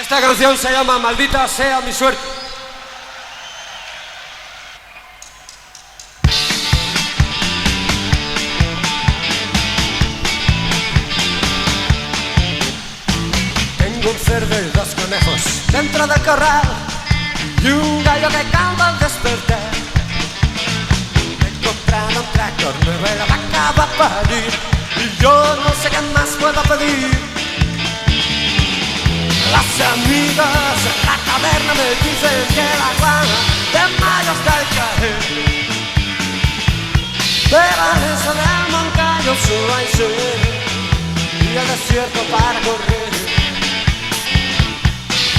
Esta canción se llama Maldita sea mi suerte. Tengo un cerdo y dos conejos dentro del corral y un gallo que canta al despertar. He comprado un tractor nuevo y la vaca va a parir y yo no sé qué más puedo pedir. Las amigas en la taberna me dicen que la guana de mayo está al caer, pero en eso del Moncayo solo hay sed y el desierto para correr.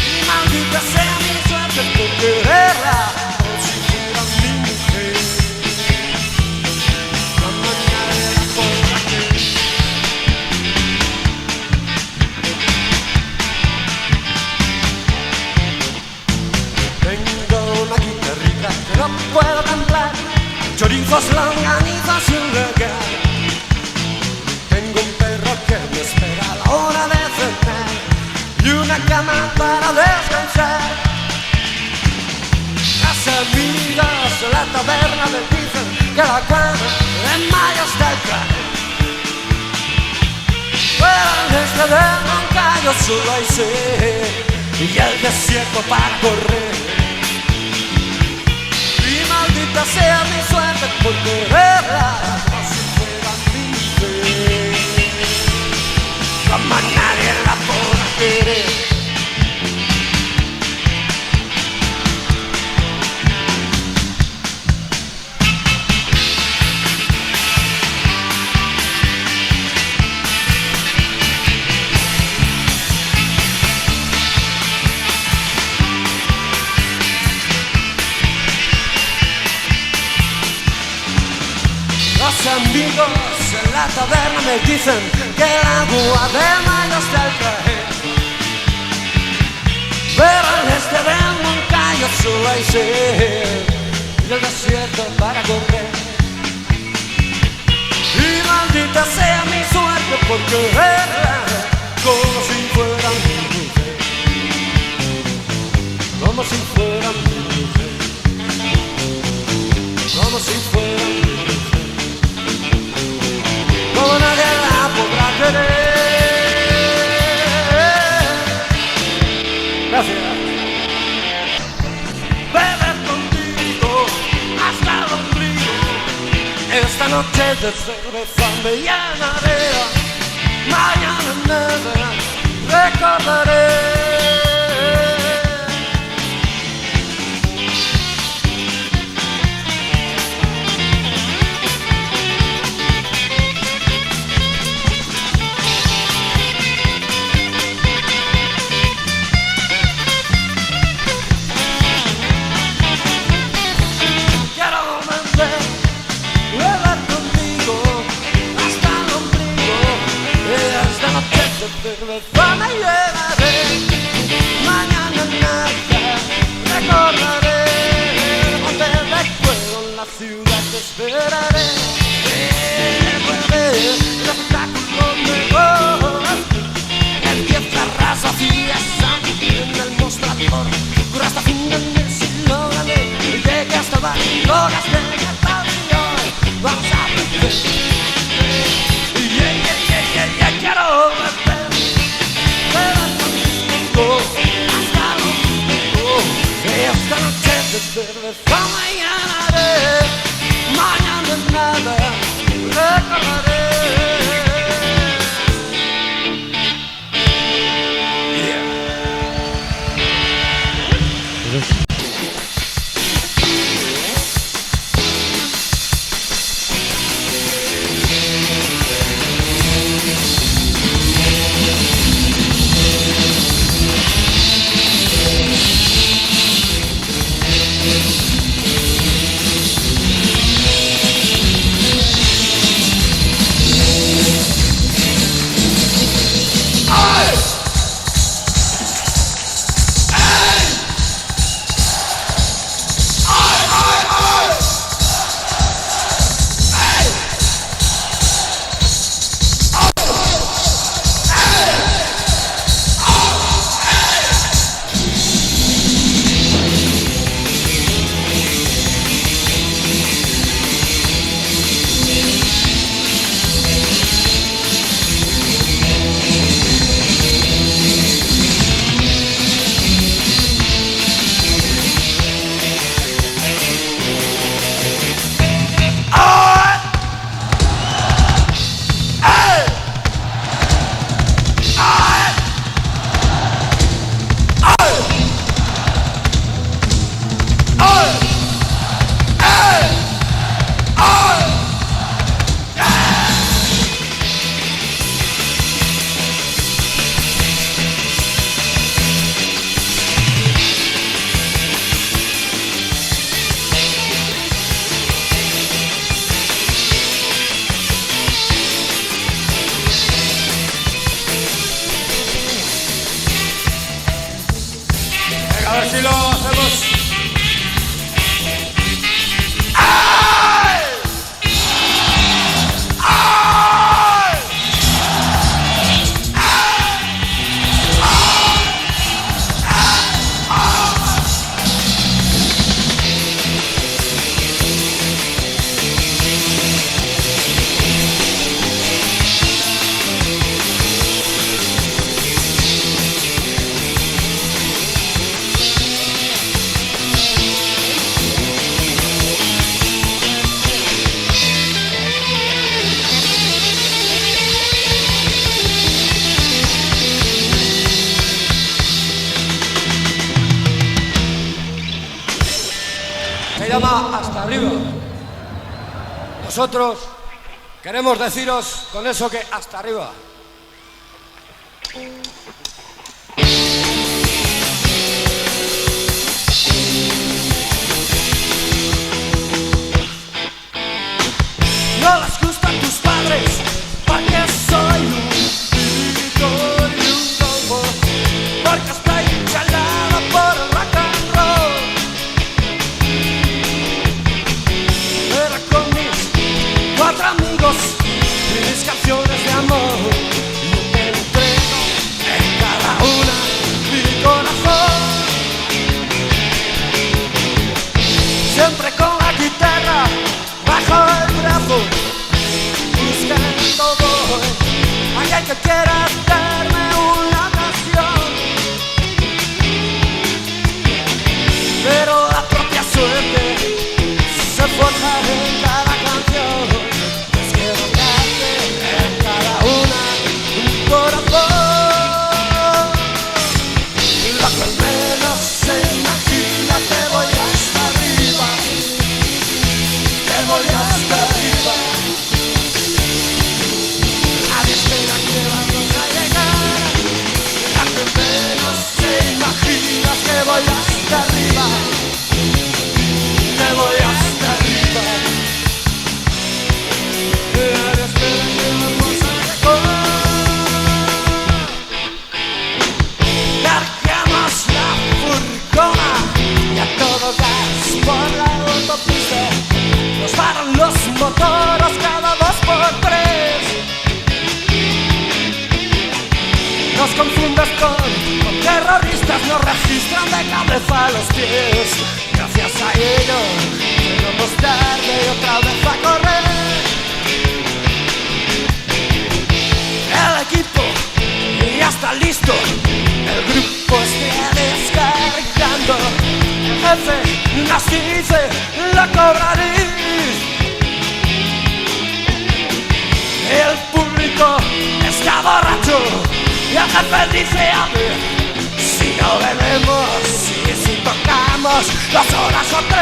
Y maldita sea mi suerte por quererla como si fuera mi mujer. La mañana podrá querer. Tengo una guitarrita que no puedo cantar, chorizos, longanizas y un regalo. Tengo un perro que me espera a la hora de cenar y una cama para descansar. Las amigas de la taberna me dicen que la guana en mayo está al caer, pero en este del Moncayo solo hay sed y el desierto para correr. Y maldita sea mi suerte por quererla como si fuera mi mujer. Como nadie la podrá querer. Los amigos en la taberna me dicen que el agua de mayo está al caer, pero en este del Moncayo solo hay sed y el desierto para correr. Y maldita sea mi suerte por quererla como si fuera mi mujer, como si fuera mi mujer, como si fuera mi mujer. Como nadie la podrá querer. Gracias. Beber contigo hasta el ombligo. Esta noche de cerveza me llenaré. Mañana nada recordaré. Cerveza me llevaré, mañana nada recordaré. No te recuerdo en la ciudad, te esperaré. Vuelve el espectáculo mejor. Empieza raza fiesta en el mostrador. Dura hasta fin de mes y lo gané. Llegué hasta el bar y lo gasté en el pabellón. Vamos a beber. Quiero beber. Hasta el domingo, esta noche de cerveza me llenaré, mañana nada recordaré. ver si lo hacemos. Se llama Hasta Arriba. Nosotros queremos deciros con eso que hasta arriba. No les gustan tus padres porque soy un pibito y un lobo, porque estoy chalado por el rock and roll. Era con mis 4 amigos y mis canciones de amor, y me entrego en cada una mi corazón. Siempre con la guitarra bajo el brazo, buscando voy a aquel que quiera darme una canción. Pero la propia suerte se forja en cada canción. Les quiero darte en cada una un corazón. Lo que menos se imagina, te voy hasta arriba, te voy hasta arriba. Nadie espera que vamos a llegar. Lo que menos se imagina, te voy hasta arriba, te voy hasta arriba. Nadie espera que vamos a llegar. Cargamos la furgona y a todo gas por la autopista. Nos paran los motores cada 2 por 3. Nos confundes con terroristas, nos registran de cabeza a los pies. Gracias a ello llegamos tarde y otra vez a correr. El equipo ya está listo, el grupo está descargando. El jefe nos dice la cobraréis. El público está borracho y el jefe dice a ver si no bebemos y si tocamos 2 horas o 3.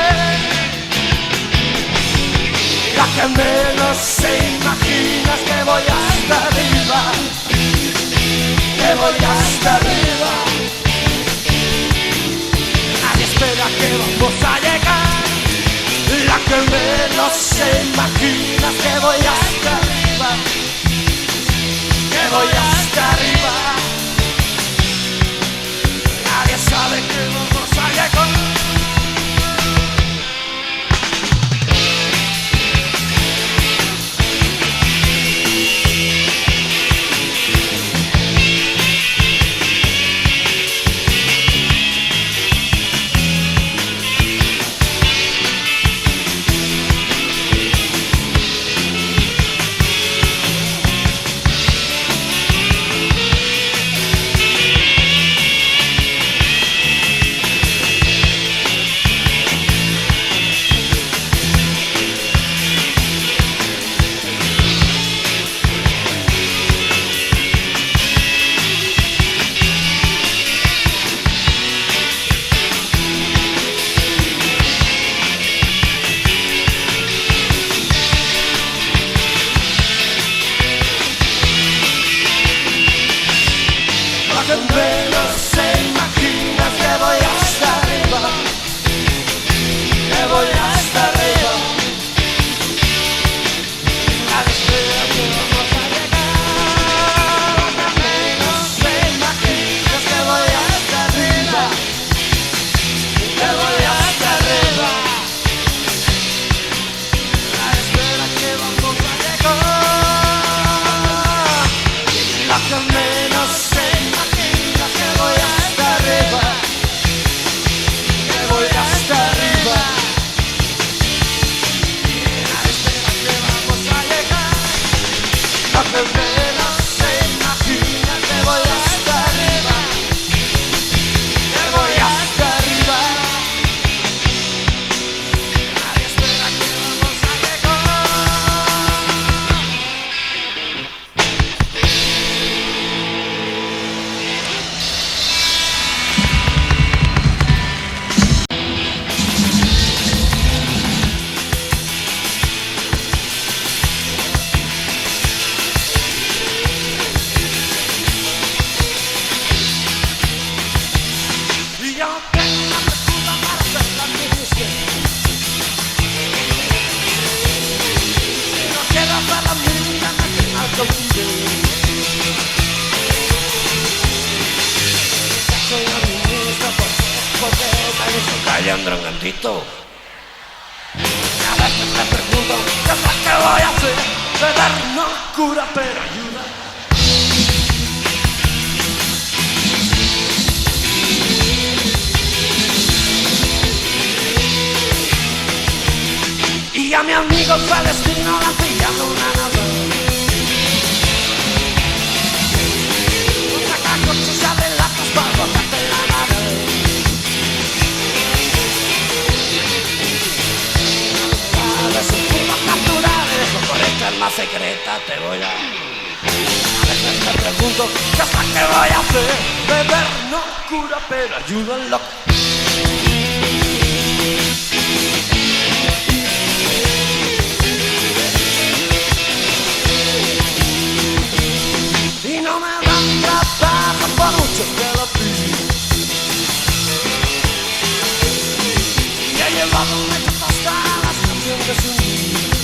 Lo que menos se imagina es que voy hasta arriba, que voy hasta arriba. Nadie espera que vamos a llegar. Lo que menos se imagina es que voy hasta arriba, que voy hasta arriba. Nadie sabe que vamos a llegar. dijo, calla, Andrangantito. A veces me pregunto, ¿qué es lo que voy a hacer? Beber no cura, pero ayuda. Y a mi amigo Palestino le han pillado una nave. Un sacacorchos abre latas para botarte en la nave. A ver si puedo capturar el hijo por esta arma secreta te voy a... A veces me pregunto, ¿qué es lo que voy a hacer? Beber no cura, pero ayuda al loco. Y no me dan trabajo por mucho que lo pido. Y he llevado metros hasta las canciones unidas.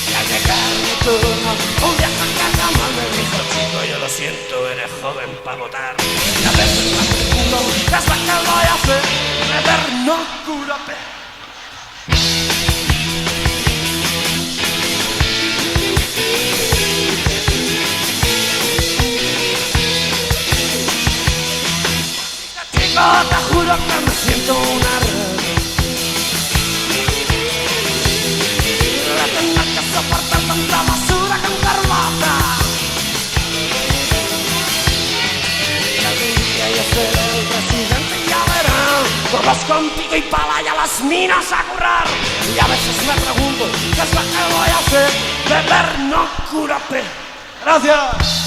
Y al llegar mi turno, un día con cama me dijo, chico, yo lo siento, eres joven para votar. Y a veces me pregunto, ¿qué es lo que voy a hacer? Beber no cura, pero... No, te juro que me siento una rata. De tener que soportar tanta basura con corbata. Y algún día yo seré el presidente y ya verán. Todos contigo y para allá las minas a currar. Y a veces me pregunto, ¿qué es lo que voy a hacer? Beber no cura, pero... ¡Gracias!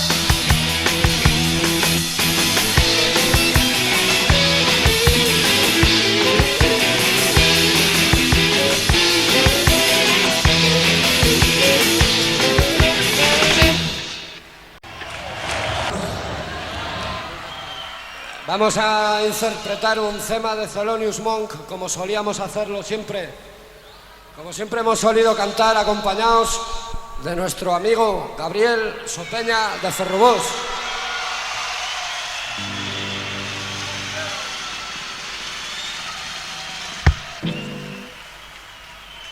Vamos a interpretar un tema de Thelonious Monk, como solíamos hacerlo siempre. Como siempre hemos solido cantar acompañados de nuestro amigo Gabriel Sopeña de Ferrobós.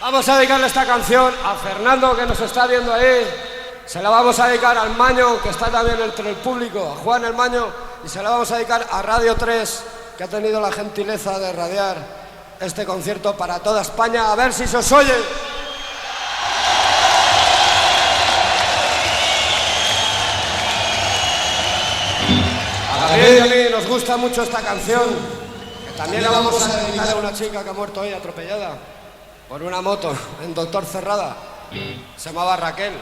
Vamos a dedicarle esta canción a Fernando, que nos está viendo ahí. Se la vamos a dedicar al Maño, que está también entre el público, a Juan el Maño. Y se la vamos a dedicar a Radio 3, que ha tenido la gentileza de radiar este concierto para toda España. A ver si se os oye. A Gabriel y a mí nos gusta mucho esta canción, que también la vamos a dedicar a una chica que ha muerto hoy atropellada por una moto en Doctor Cerrada. Se llamaba Raquel.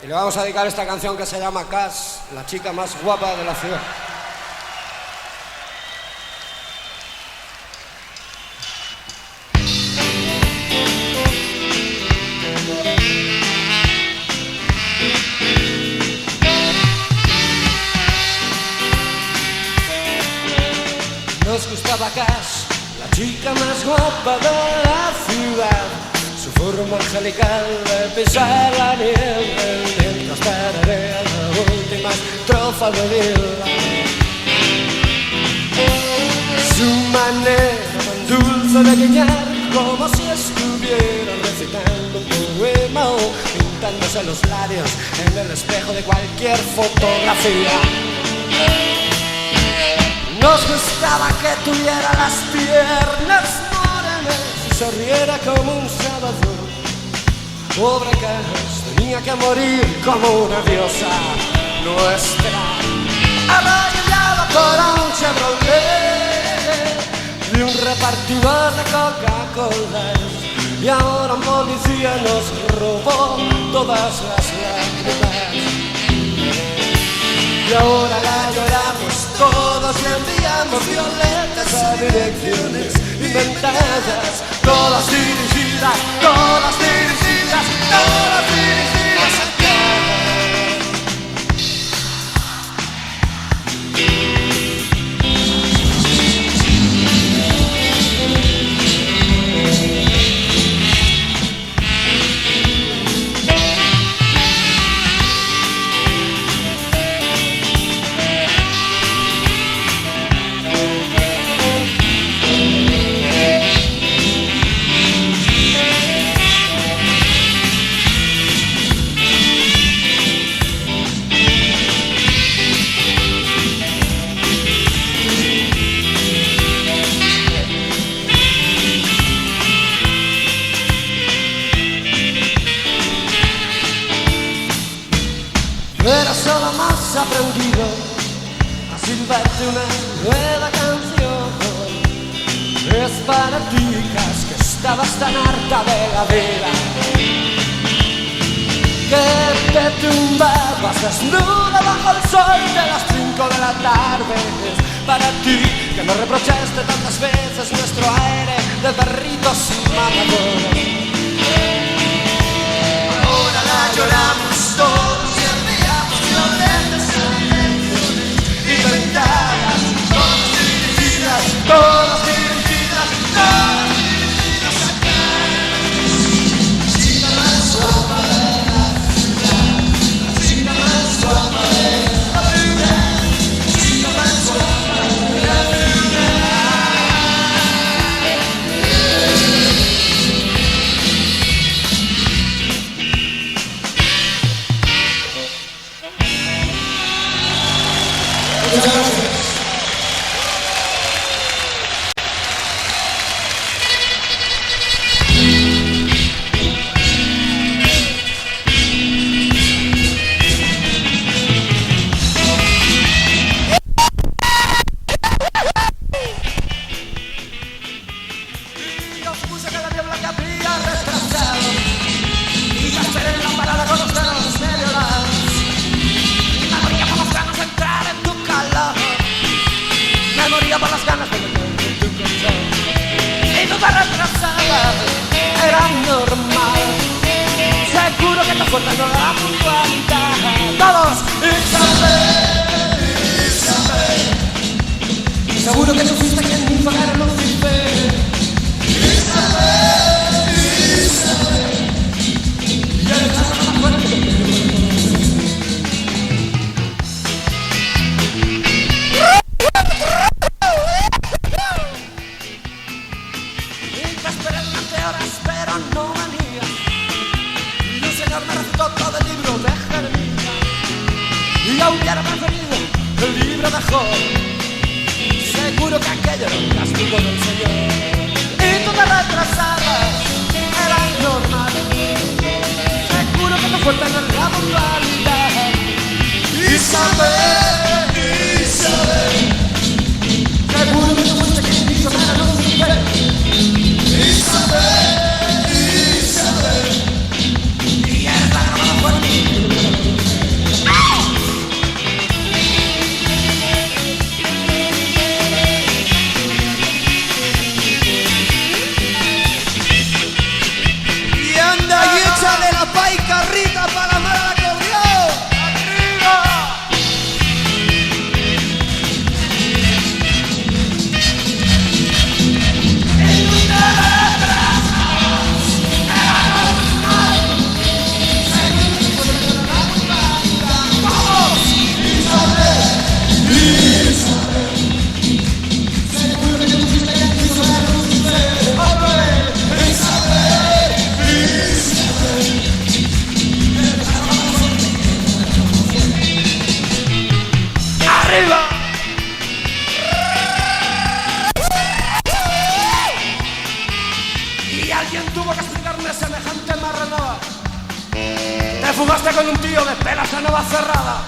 Y le vamos a dedicar esta canción que se llama Cash, la chica más guapa de la ciudad. Nos gustaba Cash, la chica más guapa de la ciudad. Su forma angelical de pisar la nieve, mientras tararea la última estrofa de Dylan. Su manera tan dulce de guiñar, como si estuviera recitando un poema o pintándose los labios en el espejo de cualquier fotografía. Nos gustaba que tuviera las piernas morenas y se riera como un sábado. Pobre Cash tenía que morir como una diosa nuestra, arrollada por un Chevrolet de un repartidor de Coca-Cola. Y ahora un policía nos robó todas las lágrimas. Y ahora la lloramos todos y enviamos violetas a direcciones inventadas, todas dirigidas, todas dirigidas, todas dirigidas a aprendido a silbarte una nueva canción. Es para ti, que estabas tan harta de la vida, que te tumbabas desnuda bajo el sol de las 5 de la tarde. Es para ti, que nos reprochaste tantas veces nuestro aire de perritos mamadores. Ahora la lloramos todos y enviamos violentas y ventanas, todas dirigidas, todas dirigidas, todas dirigidas acá. Chica más guapa de la ciudad, chica más guapa de la ciudad, chica más guapa de la ciudad. Muchas gracias. Yo supuse que la niebla que había retrasado y ya esperé en la parada con los dedos medio lados. Me moría por las ganas de entrar en tu calor, me moría por las ganas de meterme en tu control. Y tú te retrasabas, era normal. Seguro que te fuerte no la puntualidad. Todos, Isabel. Seguro que tú fuiste quien me hizo ver Lucifer. Pero no venía, y un señor me recitó todo el libro de Jeremías, y yo hubiera preferido el libro de Job. Seguro que aquello era un castigo del Señor. Y tú te retrasabas, era normal. Seguro que no fue tener la puntualidad. Isabel, Isabel. Seguro que no fuiste quien quiso ver a Lucifer. Isabel, Isabel. Y eres la grabada fuerte. Y anda y échale la paica Rita para la mala la corrió. ¡Arriba! ¡Arriba! Y alguien tuvo que explicarme semejante marranada. Te fugaste con un tío de pelas a nova cerrada.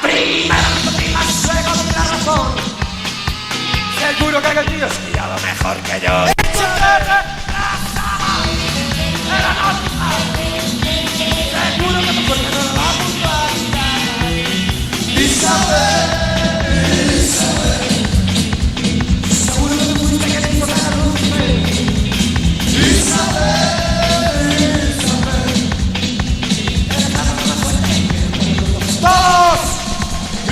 Primero me primas, luego de la razón. Seguro que aquel tío sería lo mejor que yo. Era normal. Seguro que te fuiste con la puntualidad. Isabel, Isabel. Seguro que te fuiste que te hizo ver a Lucifer. Isabel, Isabel. Eres la más fuerte. ¡Todos!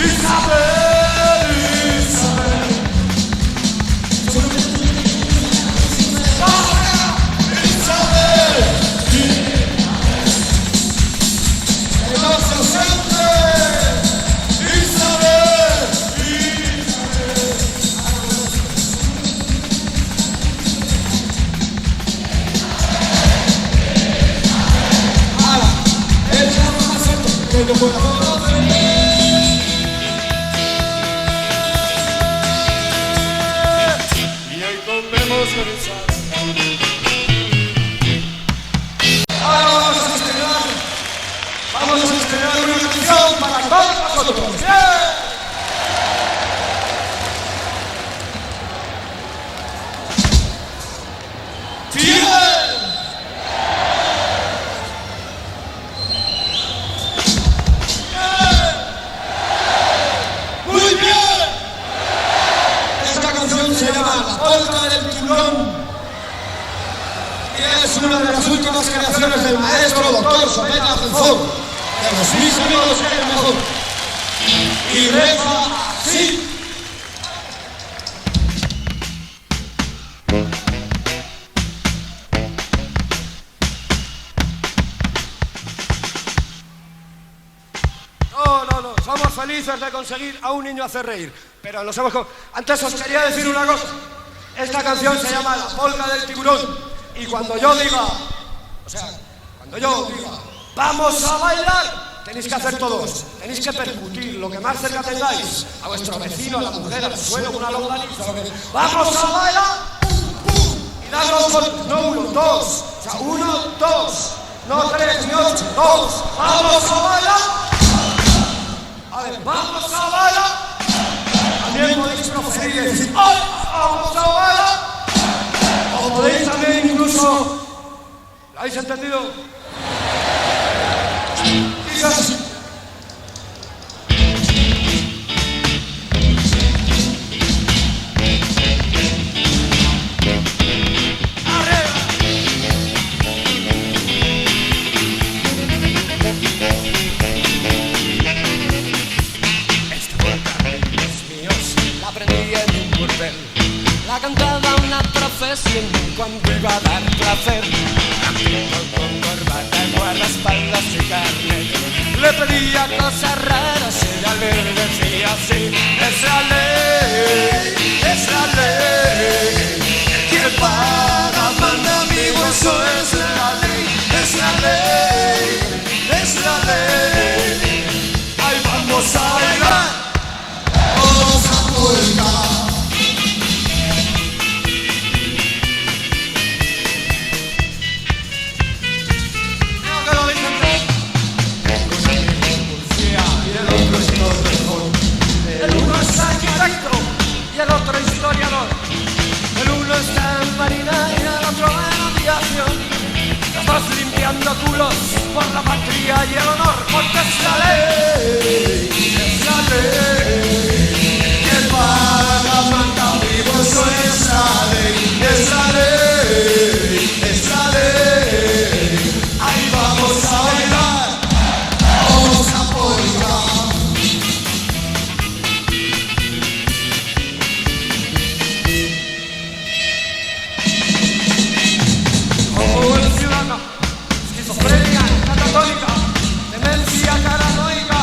Isabel, Isabel. Seguro que te fuiste que te hizo ver a Lucifer. Isabel, Isabel. una de las últimas creaciones del maestro Dr. Sopena Azenfón, de los mis amigos el mejor. Y reza así. No, somos felices de conseguir a un niño hacer reír, pero nos hemos... Antes os quería decir una cosa. Esta canción se llama La Polca del Tiburón, y cuando yo diga, vamos a bailar, tenéis que hacer todos, tenéis que percutir lo que más cerca tengáis, a vuestro vecino, a la mujer, al suelo, una longaniza, ¡vamos a bailar! Y darlo con, no uno, dos, o sea, uno, dos, no tres ni ocho, dos, ¡vamos a bailar! A ver, ¡vamos a bailar! También podéis proferir y decir, ¡ay, vamos a bailar! O podéis también incluso, ¿lo habéis entendido? Quizás. La cantaba una profesión cuando iba a dar placer. Con corbata, guardaespaldas y carnet. Le pedía cosas raras y ella le decía así: es la ley, es la ley. Quien paga manda, amigo, eso es la ley. Es la ley, es la ley. Ahí vamos a bailar, vamos a polcar. Y el otro historiador. El uno está en marina y el otro en aviación. Los dos limpiando culos por la patria y el honor. Porque es la ley, es la ley. Que paga manda, vivo, eso es la ley. Es la ley, es la ley. Ahí vamos a bailar, vamos a polcar. Esquizofrenia catatónica, demencia paranoica,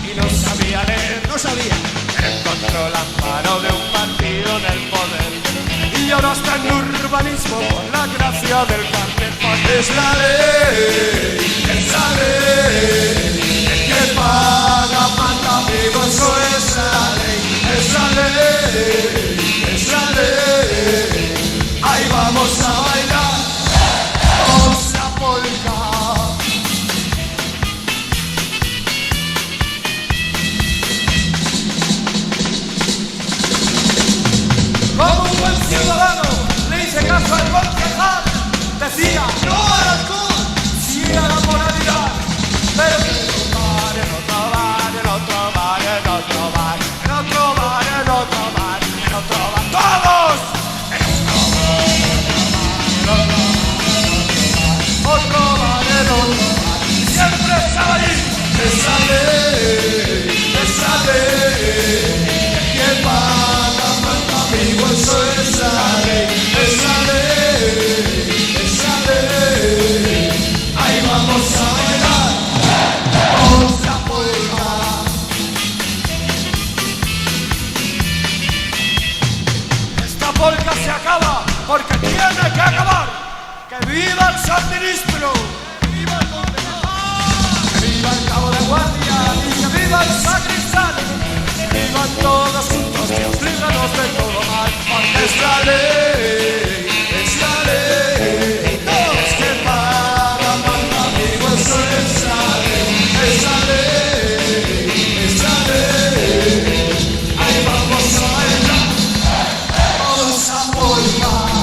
y no sabía leer, No sabía. encontró la mano de un partido en el poder y ahora está en urbanismo por la gracia del carnet. Es la ley, es la ley. El que paga manda, amigo, eso es la ley. Es la ley, es la ley. Ahí vamos a bailar, vamos a polcar. como un buen ciudadano, le hice caso al concejal. Decía, no al alcohol, sí a la moralidad. Pero en otro bar, en otro bar, en otro bar, en otro bar, en otro bar, en otro bar, en otro bar, ¡todos! Otro bar, en otro bar, siempre estaba allí. Esa ley, esa ley. Que paga manda, amigo, eso es la ley. Esa ley, esa ley. Ahí vamos a bailar, vamos a polcar. Esta polca se acaba porque tiene que acabar. ¡Que viva el suministro! ¡Que viva el concejal! ¡Que viva el cabo de guardia! ¡Y que viva el sacristán! ¡Que vivan todos juntos! ¡Dios, líbranos de todo mal! Porque Es la ley, es la ley. Es que paga manda, amigo, eso es la ley. Es la ley, es la ley. Ahí vamos a bailar, vamos a polcar.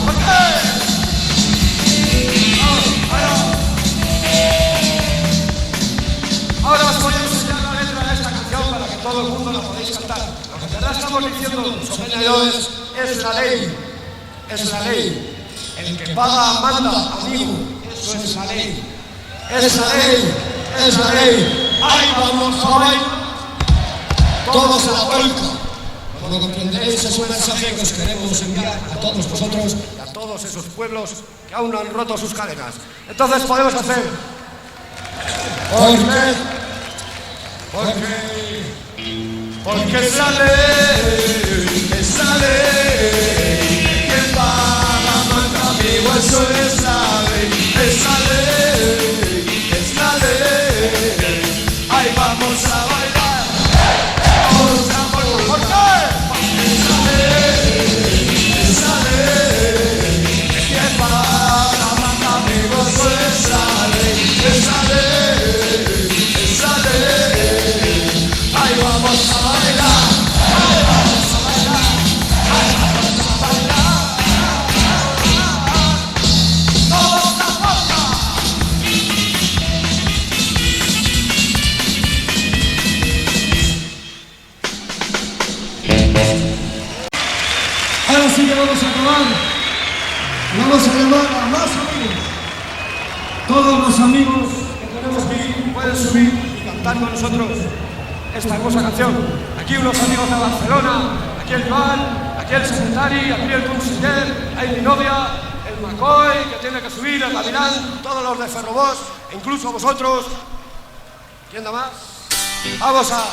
ahora os voy a enseñar la letra de esta canción para que todo el mundo la podáis cantar. Lo que en verdad estamos diciendo, Sopena y yo, es la ley. Es la ley. El que paga manda, amigo. Es Eso es la ley. Es la ley, es la ley. Ahí vamos a bailar. Todos a la polka. Como comprenderéis, es un mensaje que os queremos enviar a todos vosotros Y a todos esos pueblos que aún no han roto sus cadenas. Entonces podemos hacer. Porque es la ley, que paga manda amigo, eso es la ley, es la ley, ahí vamos a bailar, todos a bailar, ¿por qué? Porque es la ley, que paga manda amigo, eso es la ley, es la ley, ahí vamos a bailar, ahí vamos a bailar, ahí vamos a bailar, todos a polka. Ahora sí que vamos a acabar. Vamos a llamar a más amigos. Todos los amigos Que tenemos aquí pueden subir y cantar con nosotros esta hermosa canción. Aquí unos amigos de Barcelona, aquí el Joan, aquí el secretario, aquí el conseller, hay mi novia, el Macoy, que tiene que subir, el Gavilán, todos los de Ferrobós, e incluso vosotros. ¿Quién da más? Vamos a...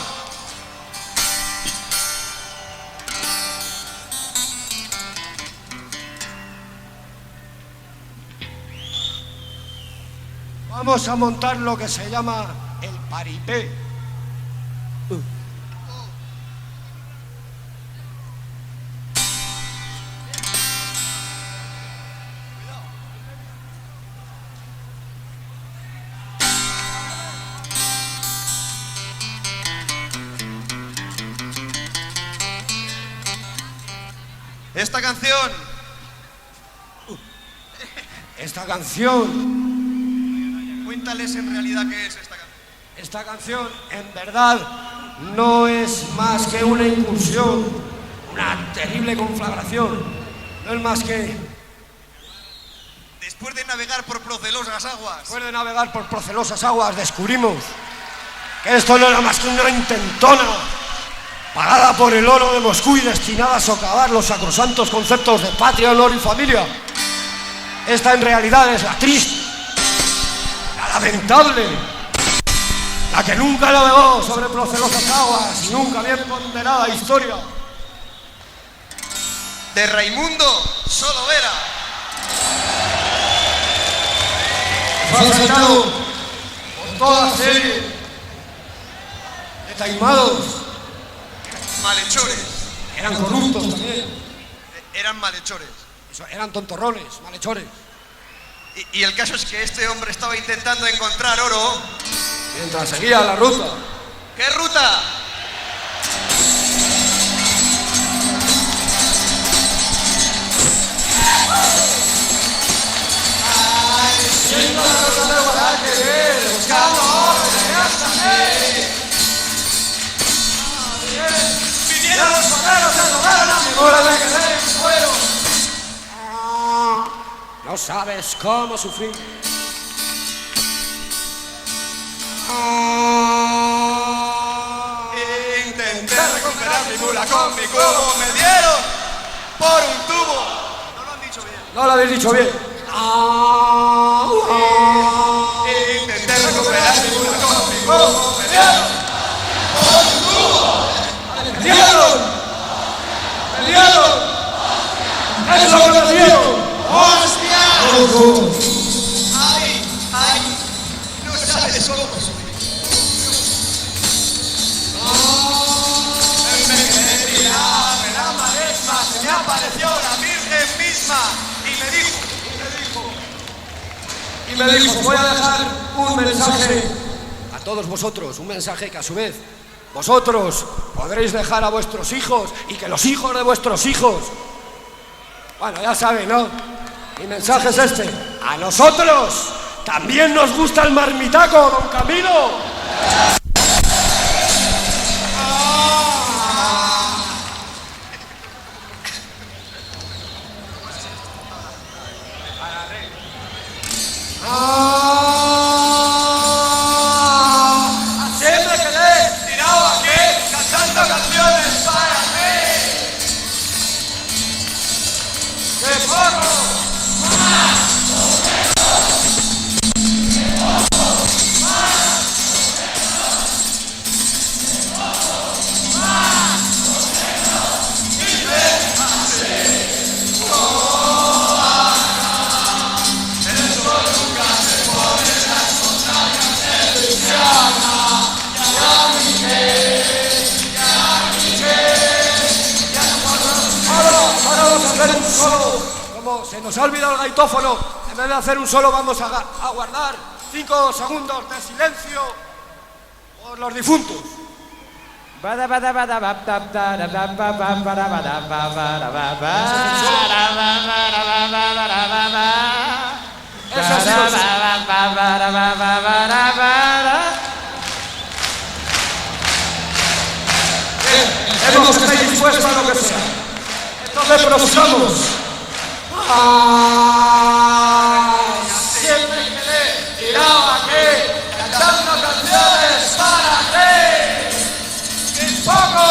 Vamos a montar lo que se llama el paripé. Esta canción Esta canción, cuéntales en realidad qué es esta canción. esta canción en verdad no es más que una incursión, una terrible conflagración. No es más que, Después de navegar por procelosas aguas, después de navegar por procelosas aguas, descubrimos que esto no era más que una intentona pagada por el oro de Moscú y destinada a socavar los sacrosantos conceptos de patria, honor y familia. Esta en realidad es la triste, la lamentable, la que nunca navegó sobre procelosas aguas y nunca bien ponderada historia. de Raimundo Solovera, Fue afectado por toda serie de taimados, malhechores, eran corruptos también, eran malhechores. eran tontorrones, malhechores. Y el caso es que este hombre estaba intentando encontrar oro. Mientras seguía la ruta, ¿Qué ruta? siendo la ruta de Guadalquivir, buscando oro de y a los guerreros se tocaron a mi bola de que se fueron. No sabes cómo sufrí. Intenté recuperar mi mula con mi cubo. Me dieron por un tubo. No lo han dicho bien. No lo habéis dicho bien. Intenté recuperar mi mula con mi cubo. Me dieron por un tubo. ¡Me dieron! ¡Me dieron! ¡Es lo que me dieron! ¡Hostia! Ojo. ¡Ay! ¡Ay! No sabes cómo sufrí. La maresma se me apareció la Virgen misma y me dijo, Voy a dejar un mensaje a todos vosotros, un mensaje que a su vez vosotros podréis dejar a vuestros hijos y que los hijos de vuestros hijos. Bueno, ya saben, ¿no? Mi mensaje es este. A nosotros también nos gusta el marmitaco, don Camilo. Ah. solo, como se nos ha olvidado el gaitófono, en vez de hacer un solo vamos a guardar 5 segundos de silencio por los difuntos. Vemos que estáis dispuestos a lo que sea. Entonces prosiguamos. Siempre quedé tirado aquí, cantando canciones para ti. ¡Qué poco!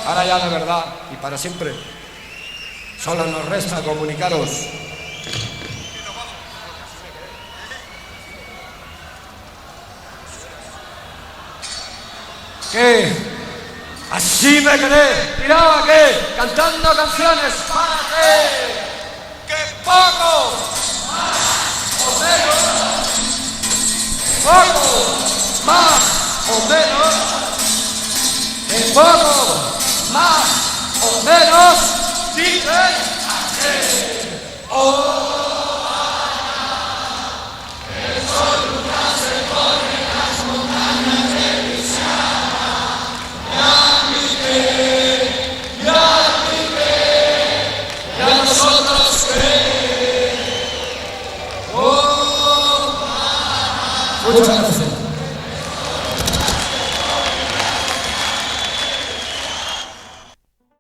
Ahora ya de verdad y para siempre, solo nos resta comunicaros que así me quedé tirado aquí cantando canciones para ti. ¡Qué poco! Más o menos. Poco más o menos. ¡Qué poco más o menos! Dicen así. El sol nunca se pone en las montañas de Luisiana. Ya nosotros qué. Muchas gracias.